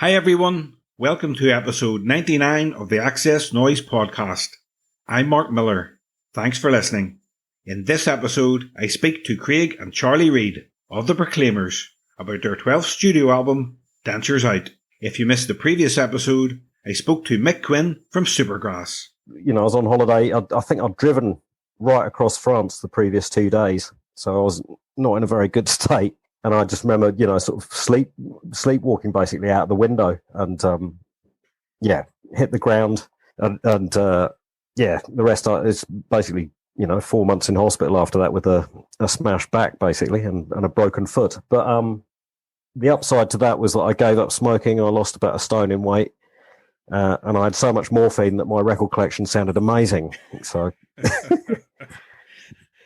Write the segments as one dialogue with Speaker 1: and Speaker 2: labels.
Speaker 1: Hi everyone, welcome to episode 99 of the XS Noize Podcast. I'm Mark Millar. Thanks for listening. In this episode, I speak to Craig and Charlie Reid of The Proclaimers about their 12th studio album, Dentures Out. If you missed the previous episode, I spoke to Mick Quinn from Supergrass.
Speaker 2: You know, I was on holiday. I think I'd driven right across France the previous 2 days, so I was not in a very good state. And I just remember, you know, sort of sleepwalking basically out the window and, hit the ground. And the rest is basically, you know, 4 months in hospital after that with a smashed back basically and a broken foot. But the upside to that was that I gave up smoking. I lost about 1 stone in weight. And I had so much morphine that my record collection sounded amazing. So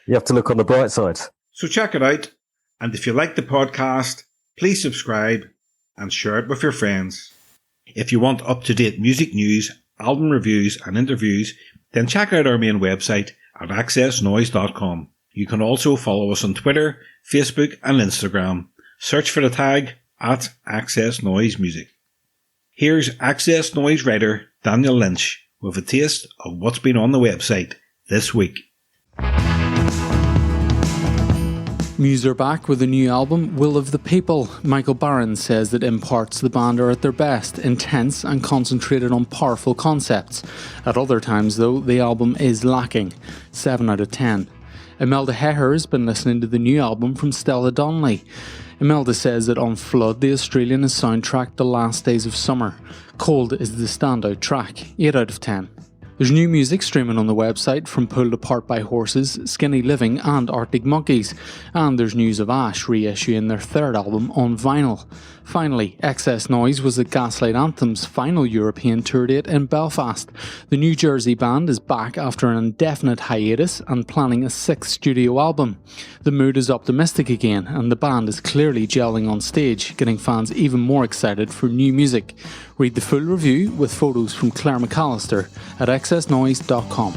Speaker 2: you have to look on the bright side.
Speaker 1: So check it out. And if you like the podcast, please subscribe and share it with your friends. If you want up-to-date music news, album reviews and interviews, then check out our main website at xsnoize.com. You can also follow us on Twitter, Facebook and Instagram. Search for the tag at XS Noize Music. Here's XS Noize writer Daniel Lynch with a taste of what's been on the website this week.
Speaker 3: Muse are back with a new album, Will of the People. Michael Barron says that in parts the band are at their best, intense and concentrated on powerful concepts. At other times though, the album is lacking. 7 out of 10. Imelda Heher has been listening to the new album from Stella Donnelly. Imelda says that on Flood, the Australian has soundtracked The Last Days of Summer. Cold is the standout track, 8 out of 10. There's new music streaming on the website from Pulled Apart by Horses, Skinny Living and Arctic Monkeys. And there's news of Ash reissuing their 3rd album on vinyl. Finally, XS Noize was at Gaslight Anthem's final European tour date in Belfast. The New Jersey band is back after an indefinite hiatus and planning a 6th studio album. The mood is optimistic again and the band is clearly gelling on stage, getting fans even more excited for new music. Read the full review with photos from Claire McAllister at xsnoize.com.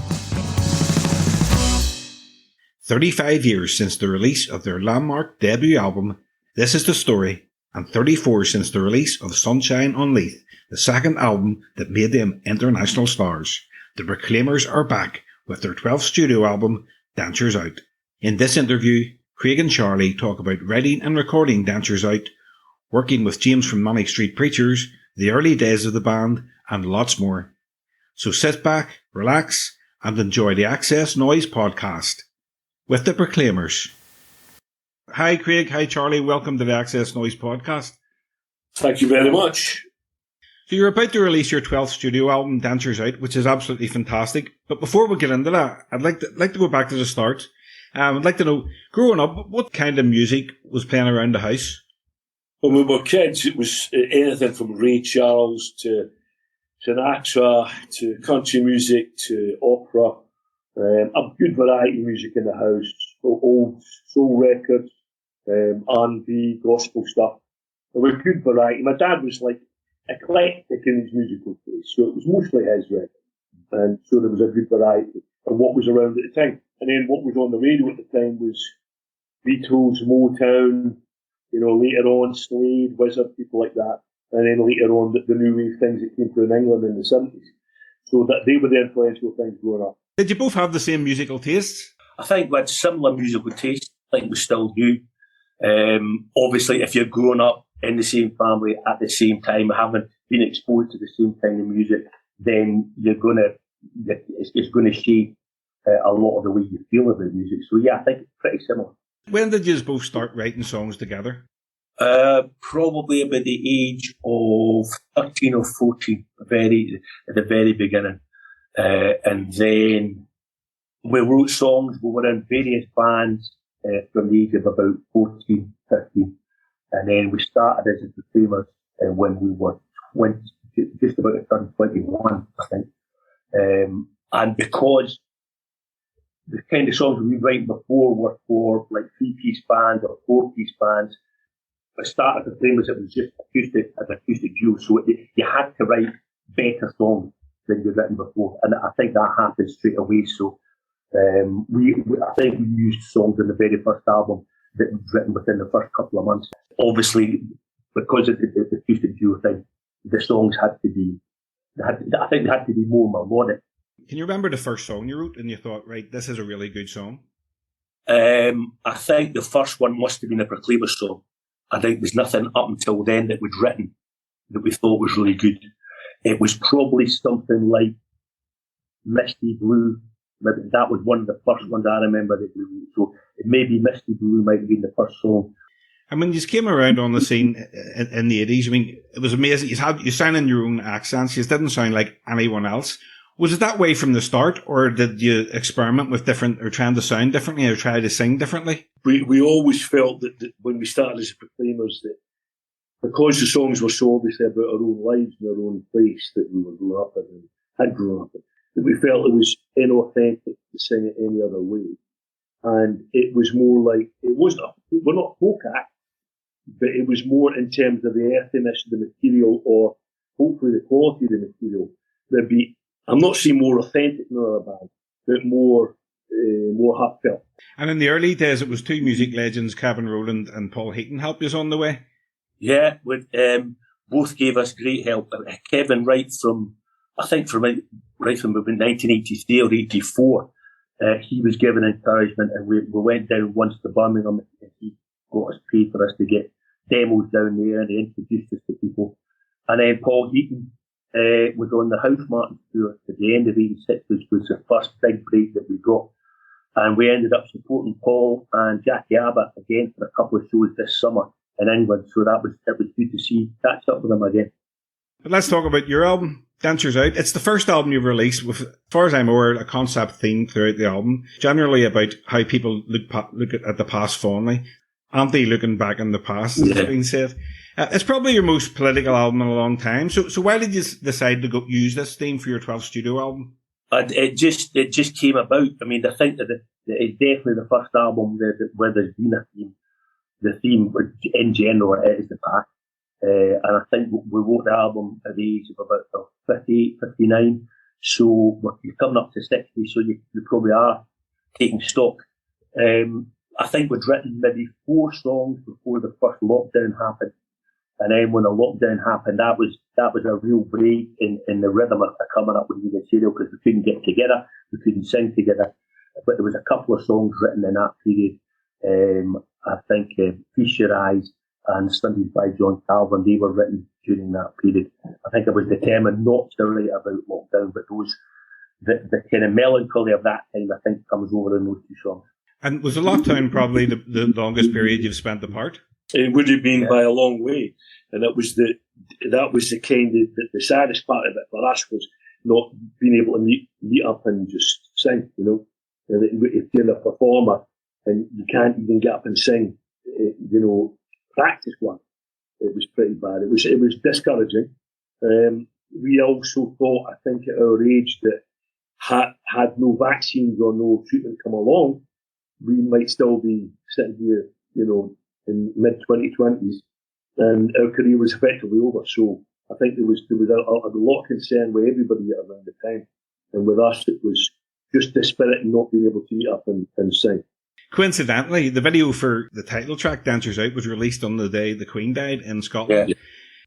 Speaker 1: 35 years since the release of their landmark debut album, This Is the Story, and 34 since the release of Sunshine On Leith, the 2nd album that made them international stars. The Proclaimers are back with their 12th studio album, Dentures Out. In this interview, Craig and Charlie talk about writing and recording Dentures Out, working with James from Manic Street Preachers, the early days of the band, and lots more. So sit back, relax, and enjoy the XS Noize Podcast with the Proclaimers. Hi Craig, hi Charlie, welcome to the XS Noize Podcast.
Speaker 4: Thank you very much.
Speaker 1: So you're about to release your 12th studio album, Dentures Out, which is absolutely fantastic. But before we get into that, I'd like to go back to the start. I'd like to know, growing up, what kind of music was playing around the house?
Speaker 4: When we were kids, it was anything from Ray Charles to Sinatra to country music to opera. A good variety of music in the house. Old soul records, R&B, gospel stuff. There was good variety. My dad was like eclectic in his musical taste, so it was mostly his record. And so there was a good variety of what was around at the time. And then what was on the radio at the time was Beatles, Motown, you know, later on Slade, Wizard, people like that. And then later on the new wave things that came through in England in the 70s. So that they were the influential things growing up.
Speaker 1: Did you both have the same musical tastes?
Speaker 5: I think we had similar musical tastes. I think we still do. Obviously, if you're growing up in the same family at the same time, having been exposed to the same kind of music, then it's going to shape a lot of the way you feel about music. So yeah, I think it's pretty similar.
Speaker 1: When did you both start writing songs together?
Speaker 5: Probably about the age of 13 or 14, at the very beginning. And then we wrote songs. We were in various bands from the age of about 14, 15. And then we started as the Proclaimers when we were 20, just about to turn 21, I think. And because the kind of songs we were writing before were for like 3-piece bands or 4-piece bands, I started the Proclaimers, it was just acoustic duo. So you had to write better songs than you'd written before. And I think that happened straight away. So I think we used songs in the very first album that was written within the first couple of months. Obviously, because of the acoustic duo thing, the songs had to be, I think they had to be more melodic.
Speaker 1: Can you remember the first song you wrote and you thought, right, this is a really good song?
Speaker 5: I think the first one must have been a Proclaimer song. I think there's nothing up until then that we'd written that we thought was really good. It was probably something like Misty Blue. Maybe that was one of the first ones I remember that we wrote. So maybe Misty Blue might have been the first song.
Speaker 1: And when you came around on the scene in the 80s, I mean, it was amazing. You sang in your own accents. You didn't sound like anyone else. Was it that way from the start, or did you experiment with different, or trying to sound differently, or try to sing differently?
Speaker 4: We always felt that when we started as Proclaimers, that because the songs were so obviously about our own lives and our own place that we were growing up in and had grown up in, that we felt it was inauthentic to sing it any other way. And it was more like, we're not folk act, but it was more in terms of the earthiness of the material, or hopefully the quality of the material. There'd be, I'm not saying more authentic than other bands, but more heartfelt.
Speaker 1: And in the early days, it was two music legends, Kevin Rowland and Paul Heaton, helped us on the way.
Speaker 5: Yeah, both gave us great help. Kevin, right from about 1983 or 84, he was given encouragement, and we went down once to Birmingham, and he got us paid for us to get demos down there, and he introduced us to people. And then Paul Heaton was on the House Martin tour at the end of 86, which was the first big break that we got. And we ended up supporting Paul and Jackie Abbott again for a couple of shows this summer in England. So it was good to catch up with them again.
Speaker 1: But let's talk about your album, Dentures Out. It's the first album you've released with, as far as I'm aware, a concept theme throughout the album, generally about how people look at the past fondly, anti-looking back in the past, as has been said. It's probably your most political album in a long time. So why did you decide to use this theme for your 12th studio album?
Speaker 5: It just came about. I mean, I think that it's definitely the first album where there's been a theme. The theme, in general, it is the past. And I think we wrote the album at the age of about 58, 59. So you're coming up to 60, so you probably are taking stock. I think we'd written maybe 4 songs before the first lockdown happened. And then when the lockdown happened, that was a real break in the rhythm of coming up with new material, because we couldn't get together, we couldn't sing together. But there was a couple of songs written in that period. I think Feast Your Eyes and Sundays by John Calvin, they were written during that period. I think I was determined not to write about lockdown, but the kind of melancholy of that time, I think, comes over in those 2 songs.
Speaker 1: And was the lockdown probably the longest period you've spent apart?
Speaker 4: It would have been by a long way, and that was the kind of the saddest part of it for us, was not being able to meet up and just sing. You know, if you're a performer and you can't even get up and sing, practice one, it was pretty bad. It was discouraging. We also thought, I think, at our age, that had no vaccines or no treatment come along, we might still be sitting here, in mid-2020s, and our career was effectively over. So I think there was a lot of concern with everybody around the time, and with us it was just the spirit and not being able to meet up and sing.
Speaker 1: Coincidentally, the video for the title track, Dentures Out, was released on the day the Queen died in Scotland. Yeah.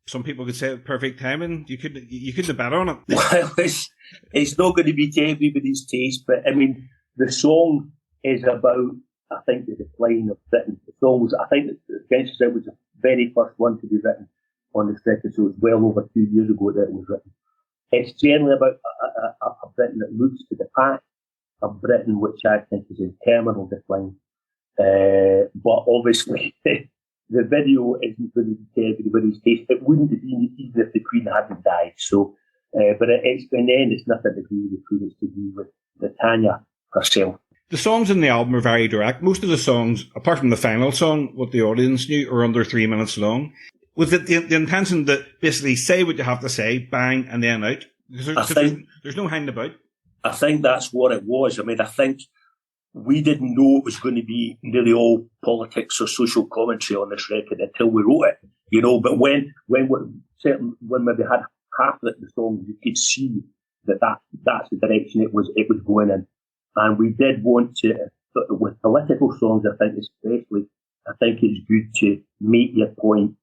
Speaker 1: Some people could say perfect timing. You couldn't have bet on it.
Speaker 5: Well, it's not going to be to everybody's taste, but I mean, the song is about, I think, the decline of Britain. The songs, I think that Dentures Out was the very first one to be written on this record, so it's well over 2 years ago that it was written. It's generally about a Britain that looks to the past, a Britain which I think is in terminal decline. But obviously, the video isn't going to be to everybody's taste. It wouldn't have been even if the Queen hadn't died. So, but it's in the end, it's nothing to do with the Queen, it's to do with Tanya herself.
Speaker 1: The songs in the album are very direct. Most of the songs, apart from the final song, what the audience knew, are under 3 minutes long. Was it the intention to basically say what you have to say, bang, and then out? Because there's no hanging about.
Speaker 5: I think that's what it was. I mean, I think we didn't know it was going to be nearly all politics or social commentary on this record until we wrote it, But when maybe had half of the songs, you could see that's the direction it was going in. And we did want to, with political songs, I think especially, I think it's good to make your point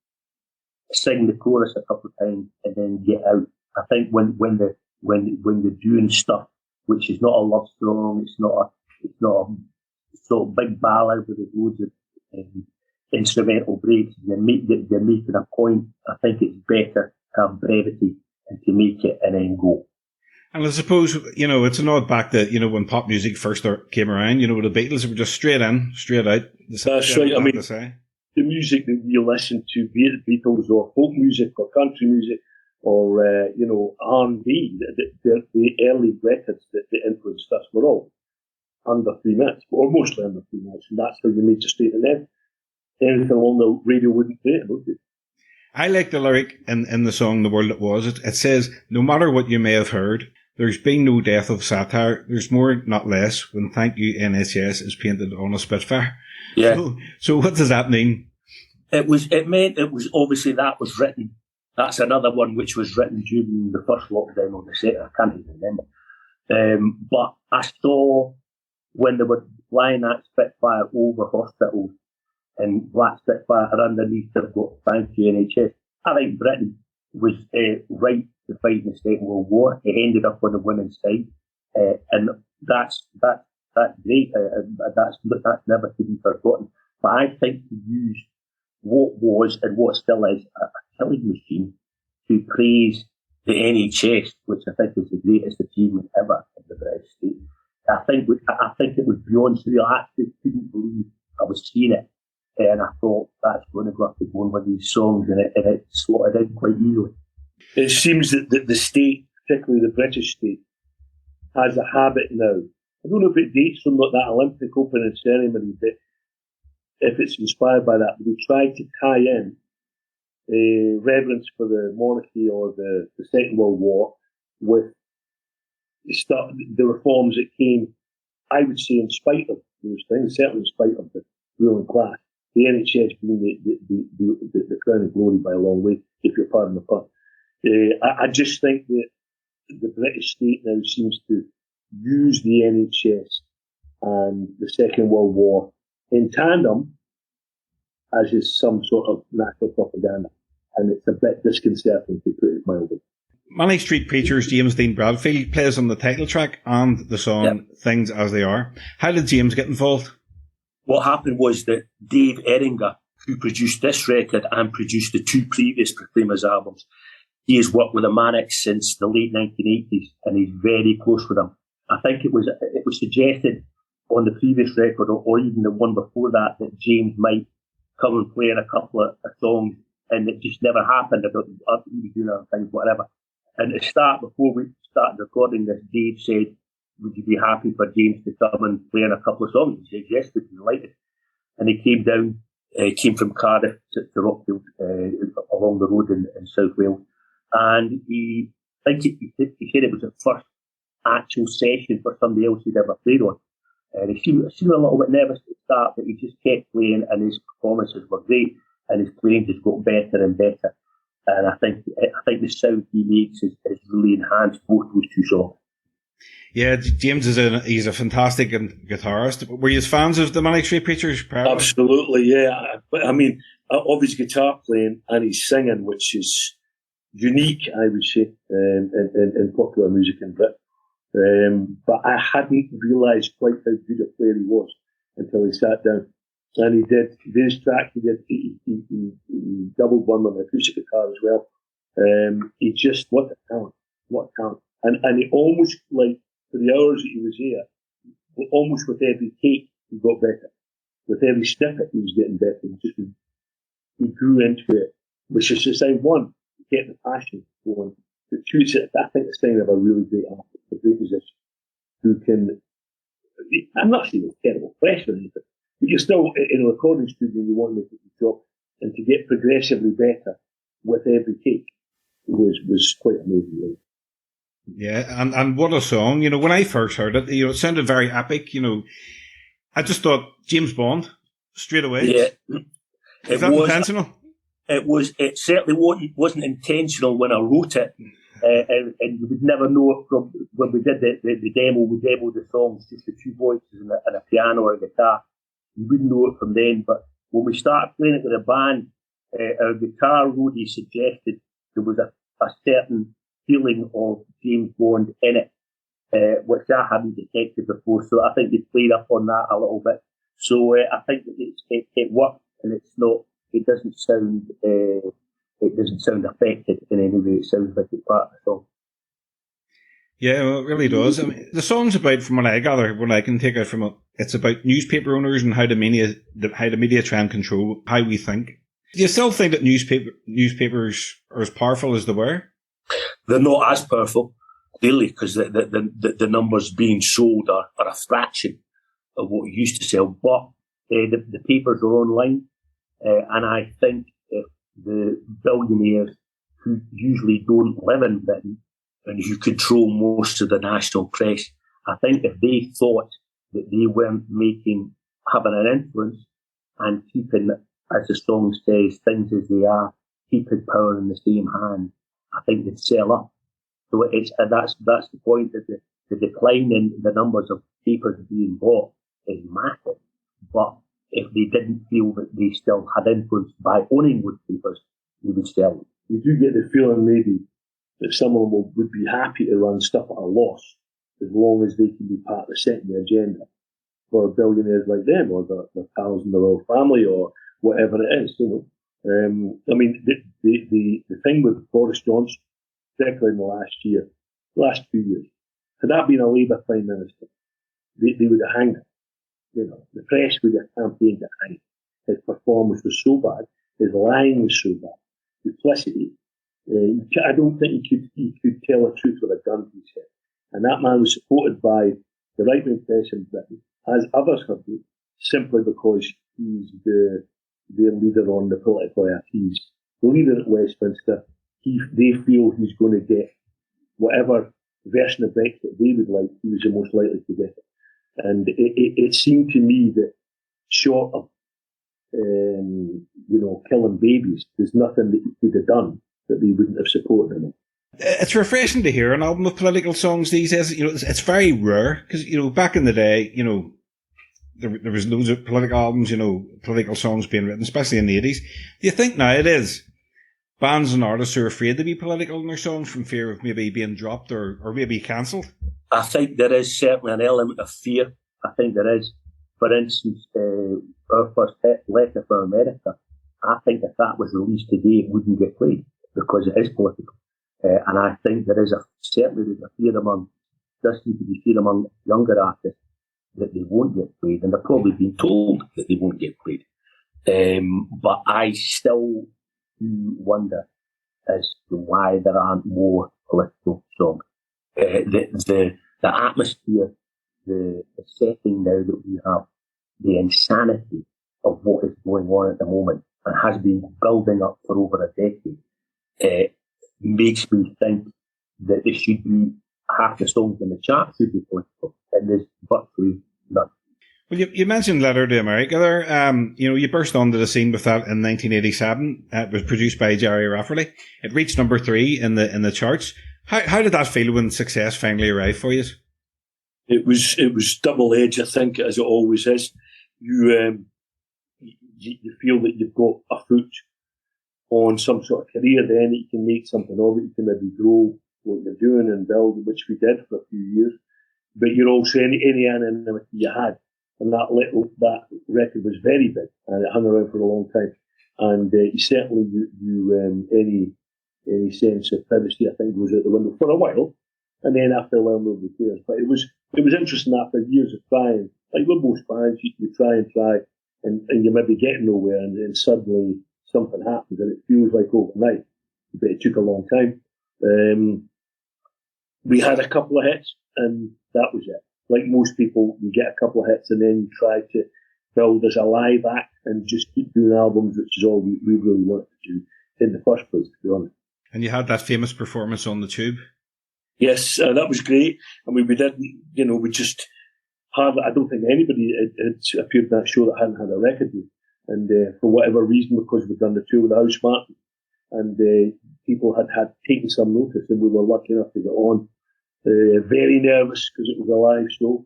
Speaker 5: sing the chorus a couple of times, and then get out. I think when they're doing stuff which is not a love song, it's not a sort of big ballad with loads of instrumental breaks, they're making a point. I think it's better to have brevity and to make it and then go.
Speaker 1: And I suppose, it's a nod back to, when pop music first came around, the Beatles were just straight in, straight out.
Speaker 4: That's right. I mean, the music that you listen to, be it the Beatles or folk music or country music or, R&B, the early records that influenced us were all under 3 minutes, or mostly under 3 minutes, and that's how you made your statement then. Anything on the radio wouldn't play it, would it?
Speaker 1: I like the lyric in the song The World That Was. It says, no matter what you may have heard, there's been no death of satire. There's more, not less, when Thank You NHS is painted on a Spitfire.
Speaker 5: Yeah.
Speaker 1: So what does that mean?
Speaker 5: It meant obviously that was written. That's another one which was written during the first lockdown or the second. I can't even remember. But I saw when they were flying that Spitfire over hospitals, and Black Spitfire underneath they've got Thank You NHS. I think Britain was right to fight in the Second World War. It ended up on the winning side, and that's great. That's never to be forgotten. But I think to use what was and what still is a killing machine to praise the NHS, which I think is the greatest achievement ever in the British state. I think it was beyond surreal. I actually couldn't believe I was seeing it. And I thought that's going to have to go on with these songs, and it slotted in quite easily.
Speaker 4: It seems that the state, particularly the British state, has a habit now. I don't know if it dates from that Olympic opening ceremony, but if it's inspired by that, they try to tie in reverence for the monarchy or the Second World War with the reforms that came, I would say, in spite of those things, certainly in spite of the ruling class. The NHS being the crown of glory by a long way, if you're pardon the pun. I just think that the British state now seems to use the NHS and the Second World War in tandem, as is some sort of national propaganda. And it's a bit disconcerting, to put it mildly.
Speaker 1: Manic Street Preachers' James Dead Bradfield plays on the title track and the song Things As They Are. How did James get involved?
Speaker 5: What happened was that Dave Erringer, who produced this record and produced the 2 previous Proclaimers albums, he has worked with the Manics since the late 1980s, and he's very close with them. I think it was suggested on the previous record, or even the one before that James might come and play in a couple of songs, and it just never happened. I thought he was doing other things, whatever. And at the start, before we started recording this, Dave said, would you be happy for James to come and play in a couple of songs? He said, yes, we'd be delighted. And he came down, came from Cardiff to Rockfield, along the road in South Wales. And he said it was the first actual session for somebody else he'd ever played on. And he seemed a little bit nervous at the start, but he just kept playing, and his performances were great, and his playing just got better and better. And I think the sound he makes is really enhanced both those 2 songs.
Speaker 1: Yeah, James he's a fantastic guitarist. Were you fans of the Manic Street Preachers?
Speaker 4: Absolutely, yeah. But I mean, of his guitar playing and his singing, which is unique, I would say, in popular music in Britain. But I hadn't realised quite how good a player he was until he sat down. And he did this track. He doubled one with an acoustic guitar as well. He just what a talent! And he almost, like, for the hours that he was here, almost with every take he got better. With every snippet he was getting better. He grew into it, which is to say, one, get the passion going. But 2, I think it's kind of a really great artist, a great musician who can. I'm not saying it's terrible fresh or anything. But you're still in a recording studio and you want to make it your job, and to get progressively better with every take was quite amazing.
Speaker 1: Yeah, and what a song. When I first heard it, it sounded very epic. I just thought James Bond straight away.
Speaker 5: Yeah.
Speaker 1: Is that intentional?
Speaker 5: It certainly wasn't intentional when I wrote it. And you would never know it from when we did the demo. We demoed the songs, just the 2 voices and a piano or a guitar. You wouldn't know it from then, but when we started playing it with a band, Our guitar roadie suggested there was a certain feeling of James Bond in it, which I hadn't detected before. So I think they played up on that a little bit. So I think it worked, and it's not. It doesn't sound affected in any way. It sounds like it's part of the song.
Speaker 1: Yeah, well, it really does. I mean, the song's about, from what I gather, what I can take out from it, it's about newspaper owners and how the media try and control how we think. Do you still think that newspapers are as powerful as they were?
Speaker 5: They're not as powerful, really, because the numbers being sold are a fraction of what used to sell. But the papers are online, and I think if the billionaires who usually don't live in Britain and who control most of the national press, I think if they thought that they weren't having an influence and keeping, as the song says, things as they are, keeping power in the same hand, I think they'd sell up. So that's the point, that the decline in the numbers of papers being bought is massive. But if they didn't feel that they still had influence by owning those papers, they would sell them.
Speaker 4: You do get the feeling maybe that some of them would be happy to run stuff at a loss as long as they can be part of setting the agenda for billionaires like them, or their pals in the royal family, or whatever it is, I mean, the thing with Boris Johnson, particularly in the last 2 years, had that been a Labour Prime Minister, they would have hanged him. The press would have campaigned to hang him. His performance was so bad, his lying was so bad, duplicity. I don't think he could tell the truth with a gun to his head. And that man was supported by the right-wing press in Britain, as others have been, simply because he's their leader on the political he's the leader at Westminster. They feel he's going to get whatever version of Brexit they would like. He was the most likely to get it. And it seemed to me that short of killing babies, there's nothing that he could have done that they wouldn't have supported him in.
Speaker 1: It's refreshing to hear an album of political songs these days. It's very rare, because back in the day, there was loads of political albums, political songs being written, especially in the 80s. Do you think nowadays bands and artists are afraid to be political in their songs from fear of maybe being dropped or maybe cancelled?
Speaker 5: I think there is certainly an element of fear. I think there is. For instance, our first hit, Letter from America, I think if that was released today, it wouldn't get played because it is political. And I think there is certainly a fear does seem to be fear among younger artists that they won't get played, and they're probably being told that they won't get played. But I still do wonder as to why there aren't more political songs. The atmosphere, the setting now that we have, the insanity of what is going on at the moment and has been building up for over a decade, makes me think that there should be half the songs in the chart should be political, and there's virtually none.
Speaker 1: Well, you mentioned Letter to America there. You burst onto the scene with that in 1987. It was produced by Jerry Rafferty. It reached number 3 in the charts. How did that feel when success finally arrived for you?
Speaker 4: It was double-edged, I think, as it always is. You feel that you've got a foot on some sort of career, then you can make something of it. You can maybe grow what you're doing and build, which we did for a few years. But you're also any anonymity you had, and that record was very big, and it hung around for a long time. And you certainly any sense of privacy, I think, goes out the window for a while. And then after a while, nobody cares. But it was interesting after years of trying, like with most bands, you try, and you maybe get nowhere, and then suddenly something happens, and it feels like overnight, but it took a long time. We had a couple of hits, and that was it. Like most people, you get a couple of hits, and then you try to build as a live act and just keep doing albums, which is all we really wanted to do in the first place, to be honest.
Speaker 1: And you had that famous performance on the Tube.
Speaker 4: Yes, that was great. I mean, we didn't, we just hardly, I don't think anybody had appeared in that show that hadn't had a record deal. And for whatever reason, because we'd done the tour with House Martin, and people had taken some notice, and we were lucky enough to get on. Very nervous because it was a live show,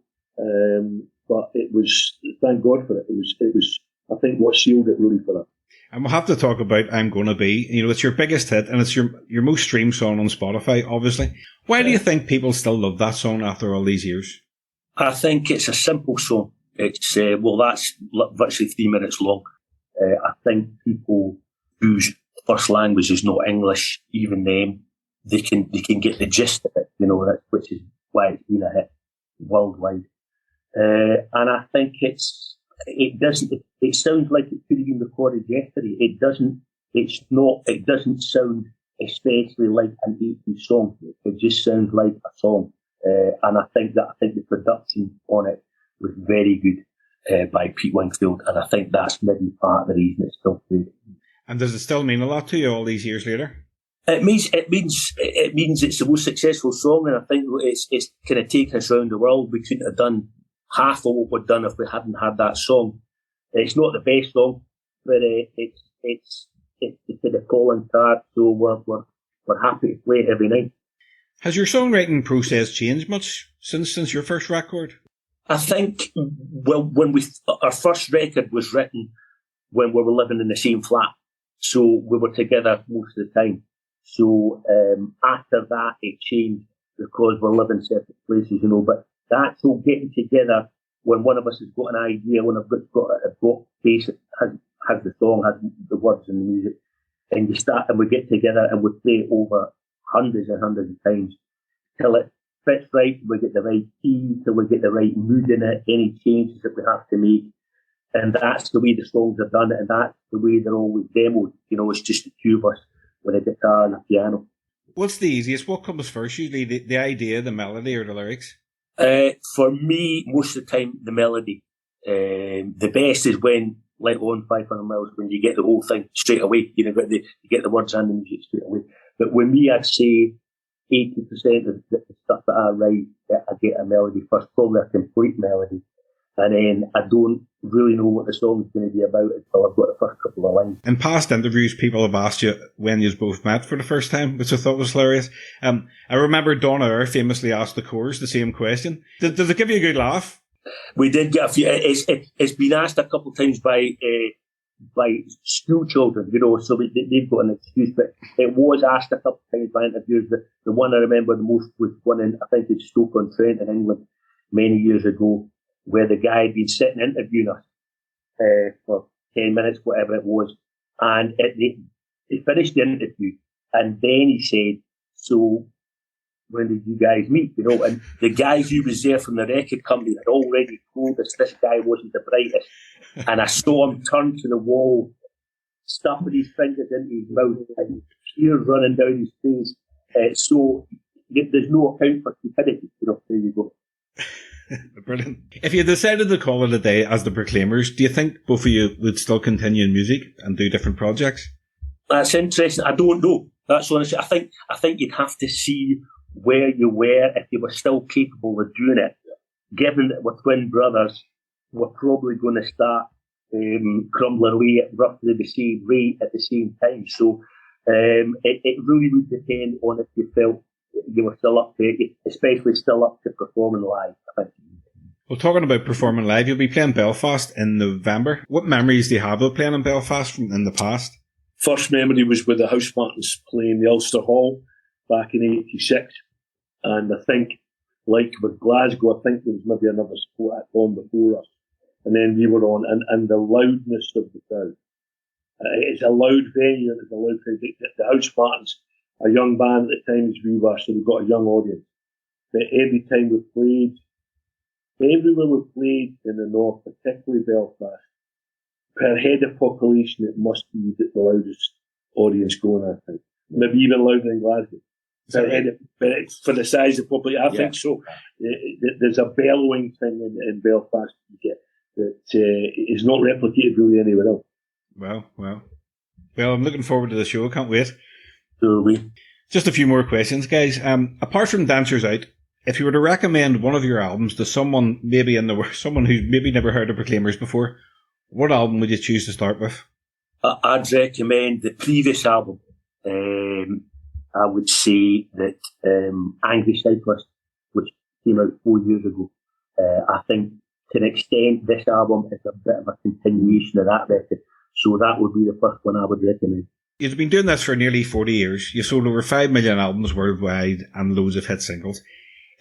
Speaker 4: but it was, thank God for it. It was I think what sealed it really for us.
Speaker 1: And we'll have to talk about I'm Gonna Be. You know, it's your biggest hit and it's your most streamed song on Spotify, obviously. Why do you think people still love that song after all these years?
Speaker 5: I think it's a simple song. It's, that's virtually 3 minutes long. I think people whose first language is not English, even them, they can get the gist of it, you know, which is why it's been a hit worldwide. And I think it sounds like it could have been recorded yesterday. It doesn't sound especially like an 80s song. It just sounds like a song. And I think the production on it was very good by Pete Wingfield, and I think that's maybe part of the reason it's still good. And
Speaker 1: does it still mean a lot to you all these years later?
Speaker 5: It means it's the most successful song, and I think it's kind of taken us around the world. We couldn't have done half of what we've done if we hadn't had that song. It's not the best song, but it's kind of calling card, so we're happy to play it every night.
Speaker 1: Has your songwriting process changed much since your first record?
Speaker 5: I think, well, our first record was written when we were living in the same flat. So we were together most of the time. So after that, it changed because we're living separate places, you know. But the actual getting together, when one of us has got an idea, when I've got a book base that has the song, has the words and the music, and we get together and we play it over hundreds and hundreds of times till it fits right, we get the right key, till we get the right mood in it, any changes that we have to make. And that's the way the songs are done, and that's the way they're always demoed. You know, it's just the two of us with a guitar and a piano.
Speaker 1: What's the easiest? What comes first usually, the idea, the melody, or the lyrics?
Speaker 5: For me, most of the time, the melody. The best is when, like on 500 Miles, when you get the whole thing straight away. You know, you get the words and the music straight away. But with me, I'd say 80% of the stuff that I write, I get a melody first, probably a complete melody. And then I don't really know what the song's going to be about until I've got the first couple of lines.
Speaker 1: In past interviews, people have asked you when you both met for the first time, which I thought was hilarious. I remember Donna Eyre famously asked the Coors the same question. Did it give you a good laugh?
Speaker 5: We did get a few. It's been asked a couple of times by school children, you know, so they've got an excuse. But it was asked a couple of times by interviewers. The one I remember the most was one in, I think it's Stoke-on-Trent in England many years ago, where the guy had been sitting interviewing us for 10 minutes, whatever it was. And they finished the interview, and then he said, so when did you guys meet? You know, and the guy who was there from the record company had already told us this guy wasn't the brightest. And I saw him turn to the wall, stuffing his fingers into his mouth, and tears running down his face. So there's no account for stupidity. You know, there you go.
Speaker 1: Brilliant. If you decided to call it a day as the Proclaimers, do you think both of you would still continue in music and do different projects?
Speaker 5: That's interesting. I don't know. That's honestly. I think you'd have to see where you were if you were still capable of doing it. Given that we're twin brothers, we're probably going to start crumbling away at roughly the same rate at the same time. So it really would depend on if you felt you were still up to it, especially still up to performing live, I think.
Speaker 1: Well, talking about performing live, you'll be playing Belfast in November. What memories do you have of playing in Belfast in the past?
Speaker 4: First memory was with the House Martins playing the Ulster Hall back in '86. And I think, like with Glasgow, I think there was maybe another sport act on before us. And then we were on, and the loudness of the crowd. It's a loud venue, and it's a loud crowd. The House Martins, a young band at the time as we were, so we've got a young audience. But every time we played, everywhere we played in the north, particularly Belfast, per head of population, it must be the loudest audience going, I think. Maybe even louder than Glasgow. Per head of, but for the size of population, I think so. There's a bellowing thing in Belfast you get that is not replicated really anywhere else.
Speaker 1: Well, I'm looking forward to the show. Can't wait.
Speaker 4: Just
Speaker 1: a few more questions, guys. Apart from Dentures Out, if you were to recommend one of your albums to someone someone who's maybe never heard of Proclaimers before, what album would you choose to start with?
Speaker 5: I'd recommend the previous album. I would say that Angry Cyclist, which came out 4 years ago. I think to an extent this album is a bit of a continuation of that record. So that would be the first one I would recommend.
Speaker 1: You've been doing this for nearly 40 years. You sold over 5 million albums worldwide and loads of hit singles.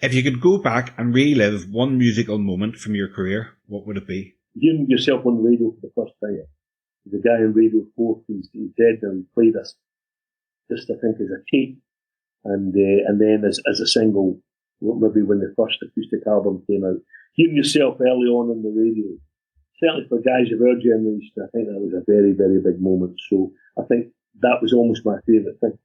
Speaker 1: If you could go back and relive one musical moment from your career, what would it be?
Speaker 4: Hearing yourself on the radio for the first time. The guy on Radio 4, he's dead now, he played us, just I think as a tape, and then as a single, maybe when the first acoustic album came out. Hearing yourself early on the radio, certainly for guys of our generation, I think that was a very, very big moment. So I think that was almost my favourite thing.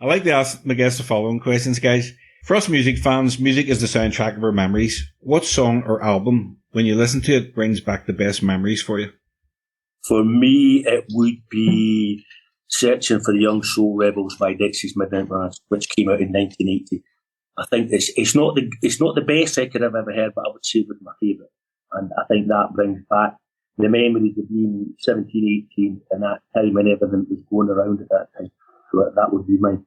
Speaker 1: I like to ask my guests the following questions, guys. For us music fans, music is the soundtrack of our memories. What song or album, when you listen to it, brings back the best memories for you?
Speaker 5: For me, it would be Searching for the Young Soul Rebels by Dixie's Midnight Mass, which came out in 1980. I think it's not the best record I've ever heard, but I would say it was my favourite. And I think that brings back the memories of being 17, 18 and that time and everything that was going around at that time. So that would be mine.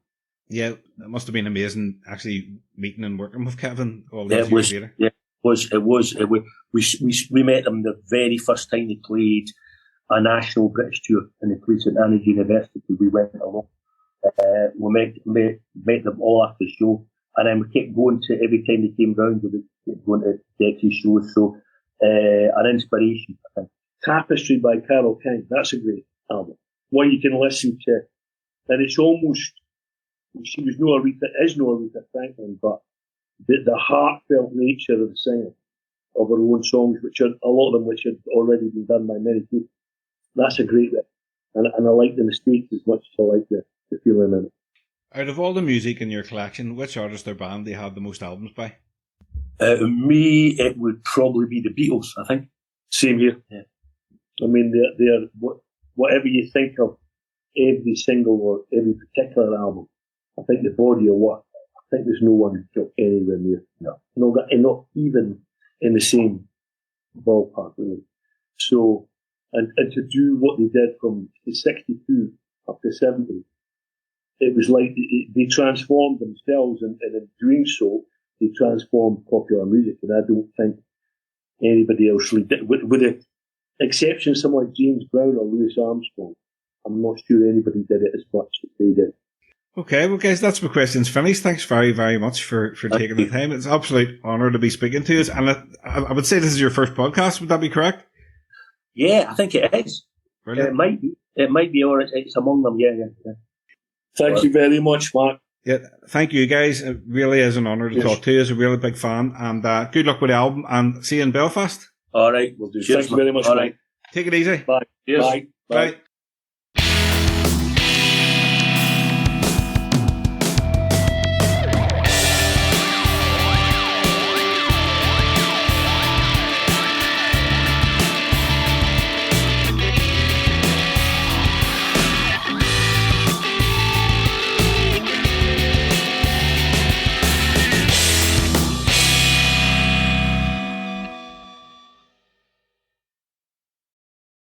Speaker 1: Yeah, it must have been amazing actually meeting and working with Kevin all these years later.
Speaker 5: Yeah, it was. We met them the very first time they played a national British tour, and they played St Anne's University. We went along. We met them all after the show, and then we kept going to every time they came round. We kept going to Dex's shows. So an inspiration, I think.
Speaker 4: Tapestry by Carole King. That's a great album. One you can listen to, and it's almost. She was no Aretha Franklin, but the heartfelt nature of the singing of her own songs, which are a lot of them which had already been done by many people. That's a great record, and I like the mistakes as much as I like the feeling in it.
Speaker 1: Out of all the music in your collection, which artist or band do you have the most albums by?
Speaker 5: Me, it would probably be the Beatles, I think.
Speaker 4: Same here.
Speaker 5: Yeah.
Speaker 4: I mean, they're whatever you think of every single or every particular album. I think the body of work, I think there's no one anywhere near. No. Not even in the same ballpark, really. So, and to do what they did from 62 up to 70, it was like they transformed themselves, and in doing so, they transformed popular music, and I don't think anybody else really did. With the exception of someone like James Brown or Louis Armstrong, I'm not sure anybody did it as much as they did.
Speaker 1: Okay, well, guys, that's my questions finished. Thanks very, very much for taking the time. It's an absolute honour to be speaking to us. And I would say this is your first podcast. Would that be correct?
Speaker 5: Yeah, I think it is.
Speaker 1: Brilliant.
Speaker 5: It might be, or it's among them. Yeah.
Speaker 4: Thank you very much, Mark.
Speaker 1: Yeah, thank you, guys. It really is an honour to talk to you. I'm a really big fan. And good luck with the album. And see you in Belfast.
Speaker 5: All right, we'll do.
Speaker 4: Thank you very much, Mike.
Speaker 1: Take it easy.
Speaker 4: Bye.
Speaker 5: Cheers.
Speaker 4: Bye.
Speaker 1: Bye.